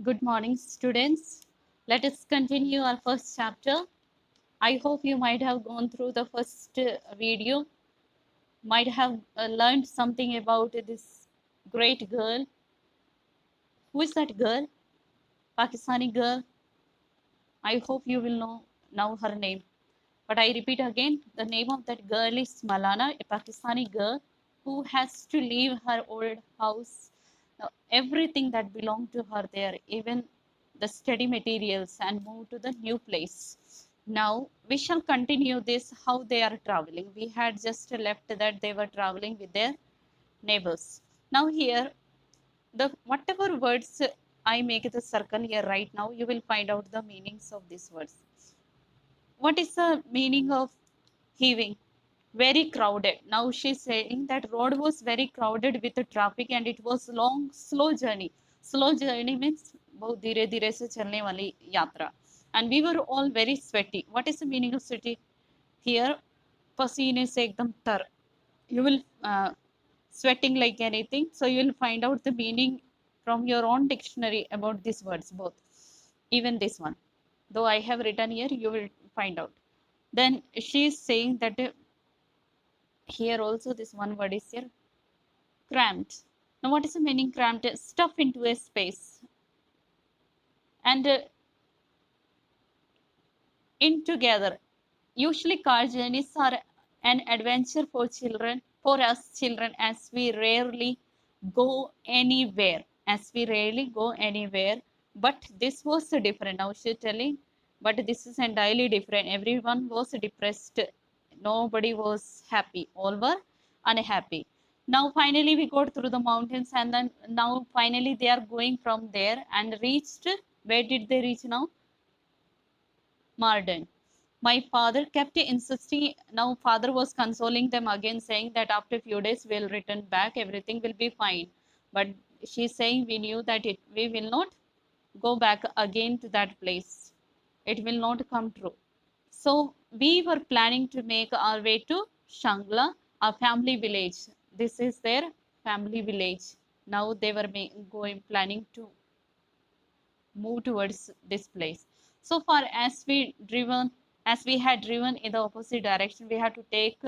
Good morning, students. Let us continue our first chapter. I hope you might have gone through the first video, might have learned something about this great girl. Who is that girl? Pakistani girl. I hope you will know now her name. But I repeat again, the name of that girl is Malana, a Pakistani girl who has to leave her old house, everything that belonged to her there, even the study materials, and move to the new place. Now we shall continue this how they are traveling. We had just left that they were traveling with their neighbors. Now here the whatever words I make the circle here right now, you will find out the meanings of these words. What is the meaning of heaving? Very crowded. Now she's saying that road was very crowded with the traffic and it was long, slow journey. Slow journey means बहुत धीरे धीरे से चलने वाली यात्रा. And we were all very sweaty. What is the meaning of sweaty? Here, पसीने से एकदम तर. You will sweating like anything. So you will find out the meaning from your own dictionary about these words both. Even this one. Though I have written here, you will find out. Then she is saying that here also this one word is here cramped. Now what is the meaning cramped? Stuff into a space and in together. Usually car journeys are an adventure for children, for us children, as we rarely go anywhere. As we rarely go anywhere. But this was different. Now she's telling, but this is entirely different. Everyone was depressed. Nobody was happy. All were unhappy. Now finally we got through the mountains and then now finally they are going from there and reached, where did they reach now? Marden. My father kept insisting. Now father was consoling them again, saying that after a few days we'll return back, everything will be fine. But she's saying we knew that we will not go back again to that place. It will not come true. So we were planning to make our way to Shangla, our family village. This is their family village. Now they were going planning to move towards this place. So far as we had driven in the opposite direction, we had to take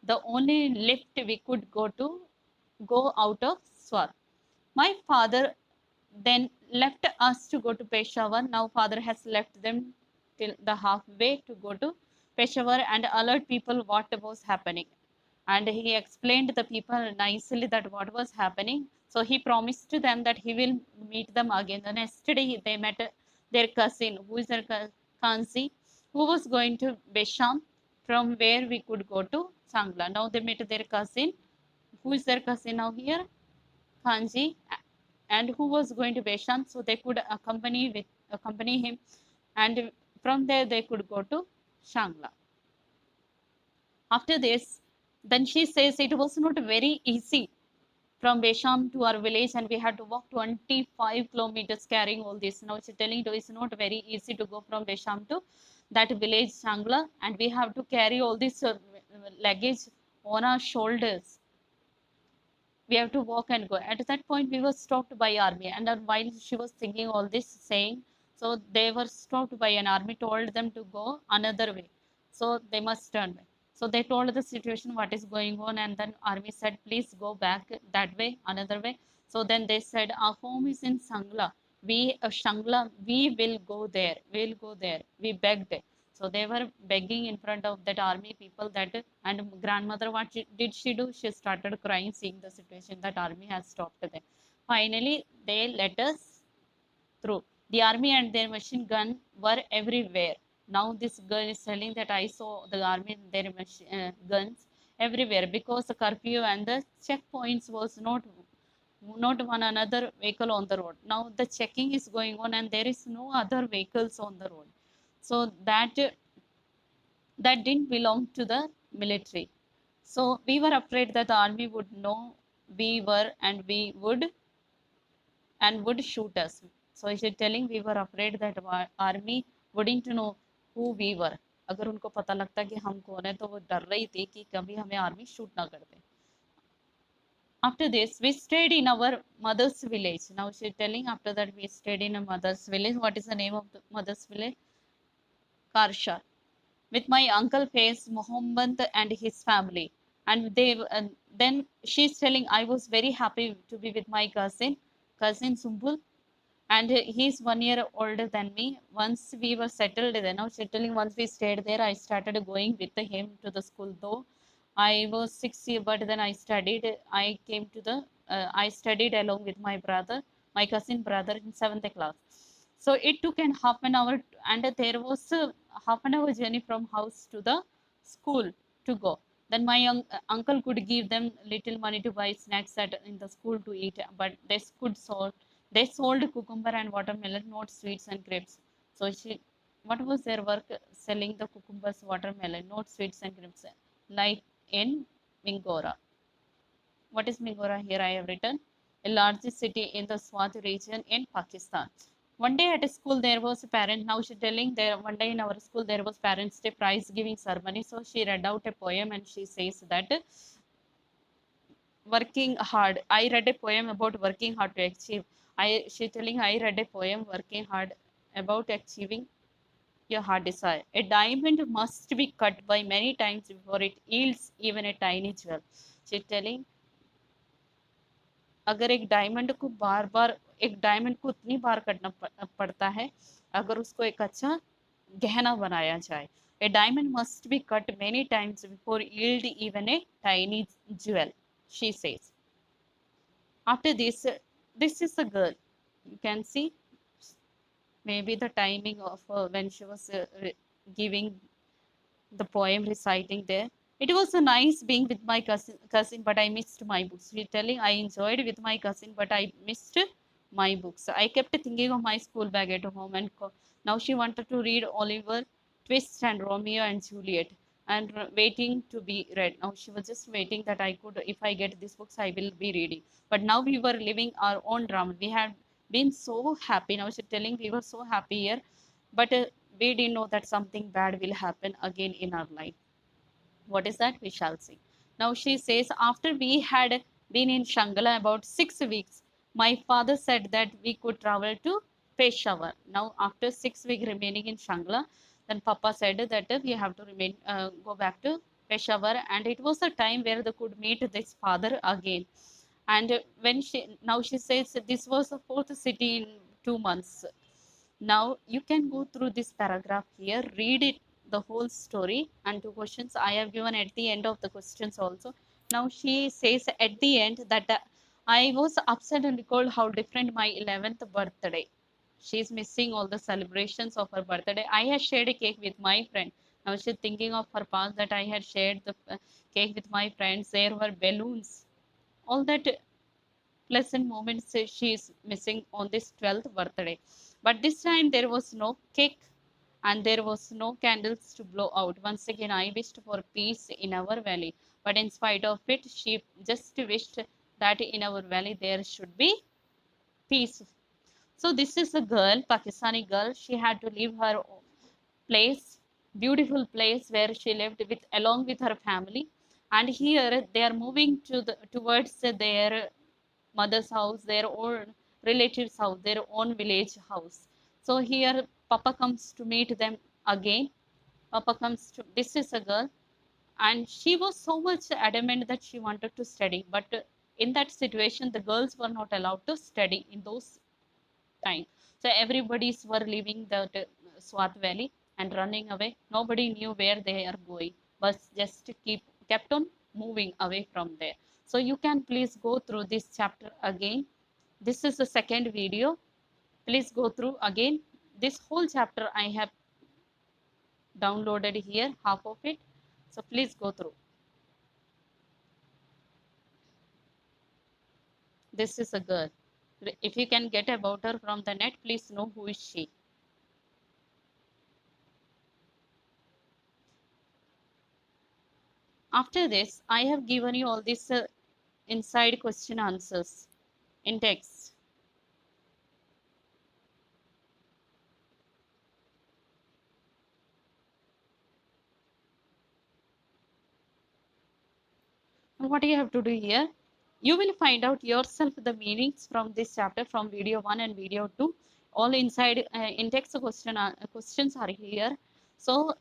the only lift we could go out of Swar. My father then left us to go to Peshawar. Now father has left them till the halfway to go to Peshawar and alert people what was happening. And he explained the people nicely that what was happening. So he promised to them that he will meet them again. The next day they met their cousin, who is their Kansi, who was going to Besham, from where we could go to Sangla. Now they met their cousin. Who is their cousin now here? Kanji, and who was going to Besham, so they could accompany him, and from there they could go to Shangla. After this, then she says it was not very easy from Besham to our village, and we had to walk 25 kilometers carrying all this. Now she's telling you it's not very easy to go from Besham to that village Shangla, and we have to carry all this luggage on our shoulders. We have to walk and go. At that point, we were stopped by army, and while she was thinking all this, saying, so they were stopped by an army, told them to go another way, so they must turn back. So they told the situation what is going on, and then army said, please go back that way, another way. So then they said, our home is in Sangla. We Shangla, we will go there. We'll go there. We begged. So they were begging in front of that army people that, and grandmother, what did she do? She started crying, seeing the situation that army has stopped them. Finally, they let us through. The army and their machine gun were everywhere. Now this girl is telling that I saw the army and their guns everywhere because the curfew and the checkpoints was not one another vehicle on the road. Now the checking is going on and there is no other vehicles on the road. So that didn't belong to the military. So we were afraid that the army would know we were and would shoot us. So she's telling we were afraid that army wouldn't know who we were. अगर उनको पता लगता कि हम कौन है तो वो डर रही थी कि कभी हमें आर्मी शूट ना कर दे. After this, we stayed in our mother's village. Now she's telling after that we stayed in a mother's village. What is the name of the mother's village? Karsha. With my uncle Faiz Muhammad and his family. And then she's telling I was very happy to be with my cousin Sumbul, and he's 1 year older than me. Once we were settled there, now settling, once we stayed there, I started going with him to the school. Though I was 6 years, but then I came to the I studied along with my brother, my cousin brother, in seventh class. So it took an half an hour, and there was a half an hour journey from house to the school to go. Then my uncle could give them little money to buy snacks in the school to eat, but they sold cucumber and watermelon, not sweets and grapes. So what was their work? Selling the cucumbers, watermelon, not sweets and grapes, like in Mingora. What is Mingora? Here I have written a large city in the Swat region in Pakistan. One day at school there was a parent. Now she's telling there one day in our school there was Parents' Day prize giving ceremony. So she read out a poem and she says that working hard. I read a poem about working hard to achieve. She telling I read a poem working hard about achieving your heart desire. A diamond must be cut by many times before it yields even a tiny jewel. She telling अगर एक diamond को उतनी बार कटना पड़ता है अगर उसको एक अच्छा गहना बनाया जाए. A diamond must be cut many times before yield even a tiny jewel, she says. After this is a girl. You can see maybe the timing of when she was giving the poem reciting there. It was so nice being with my cousin, but I missed my books. She's telling I enjoyed with my cousin, but I missed my books. I kept thinking of my school bag at home, and now she wanted to read Oliver Twist and Romeo and Juliet, and waiting to be read. Now she was just waiting that I could, if I get these books, I will be reading. But now we were living our own drama. We had been so happy. Now she's telling we were so happy here, but we didn't know that something bad will happen again in our life. What is that? We shall see. Now she says, after we had been in Shanghala about 6 weeks, my father said that we could travel to Peshawar. Now, after 6 weeks remaining in Shanghala, then Papa said that we have to go back to Peshawar, and it was a time where they could meet this father again. And now she says this was the fourth city in 2 months. Now you can go through this paragraph here, read it, the whole story, and two questions I have given at the end of the questions also. Now she says at the end that I was upset and recalled how different my 11th birthday. She's missing all the celebrations of her birthday. I had shared a cake with my friend. Now she's thinking of her past that I had shared the cake with my friends. There were balloons. All that pleasant moments she is missing on this 12th birthday. But this time there was no cake and there was no candles to blow out. Once again, I wished for peace in our valley. But in spite of it, she just wished that in our valley there should be peace. So this is a girl, Pakistani girl. She had to leave her place, beautiful place where she lived with along with her family. And here they are moving towards their mother's house, their own relatives' house, their own village house. So here Papa comes to meet them again. Papa comes to, this is a girl, and she was so much adamant that she wanted to study. But in that situation, the girls were not allowed to study in those time. So everybody's were leaving the Swat Valley and running away. Nobody knew where they are going, but just kept on moving away from there. So you can please go through this chapter again. This is the second video. Please go through again. This whole chapter I have downloaded here, half of it. So please go through. This is a girl. If you can get about her from the net, please know who is she. After this, I have given you all these inside question answers in text. And what you have to do here? You will find out yourself the meanings from this chapter from video 1 and video 2. All inside in-text questions are here. So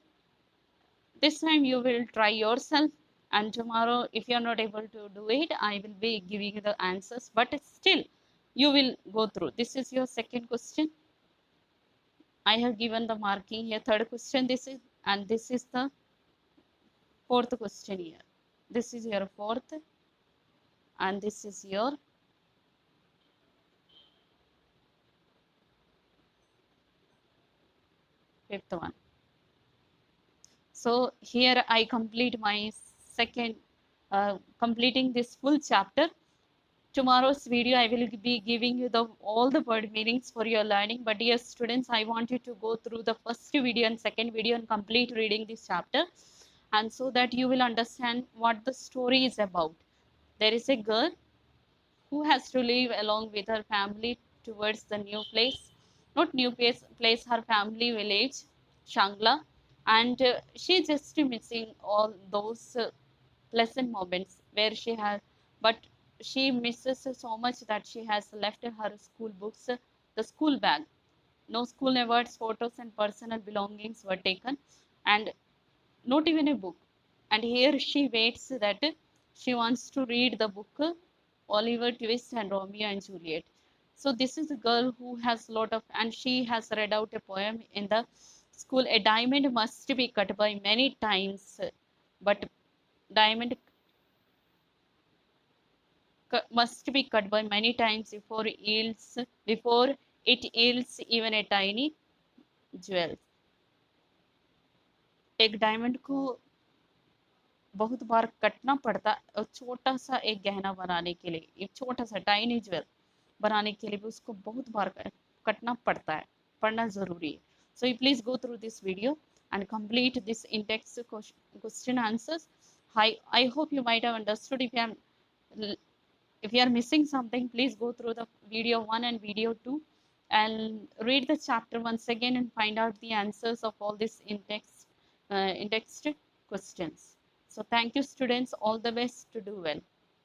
this time you will try yourself, and tomorrow if you are not able to do it, I will be giving you the answers, but still you will go through. This is your second question. I have given the marking here. Third question this is, and this is the fourth question here. This is your fourth, and this is your fifth one. So here I complete my second, completing this full chapter. Tomorrow's video I will be giving you the all the word meanings for your learning. But dear students, I want you to go through the first video and second video and complete reading this chapter, and so that you will understand what the story is about. There is a girl who has to live along with her family towards the new place, not new place, her family village, Shangla, and she just missing all those pleasant moments where she has, but she misses so much that she has left her school books, the school bag. No school awards, photos, and personal belongings were taken, and not even a book. And here she waits that she wants to read the book Oliver Twist and Romeo and Juliet. So this is a girl who has a lot of, and she has read out a poem in the school. A diamond must be cut by many times, but diamond must be cut by many times before it yields even a tiny jewel. एक diamond को बहुत बार कटना पड़ता है, छोटा सा एक गहना बनाने के लिए, एक छोटा सा टाइनी ज्वेल बनाने के लिए भी उसको बहुत बार कटना पड़ता है, पढ़ना जरूरी है. So you please go through this video and complete this in-text question answers. I hope you might have understood. If you are missing something, please go through the video 1 and video 2 and read the chapter once again and find out the answers of all these in-text questions. So thank you students, all the best to do well.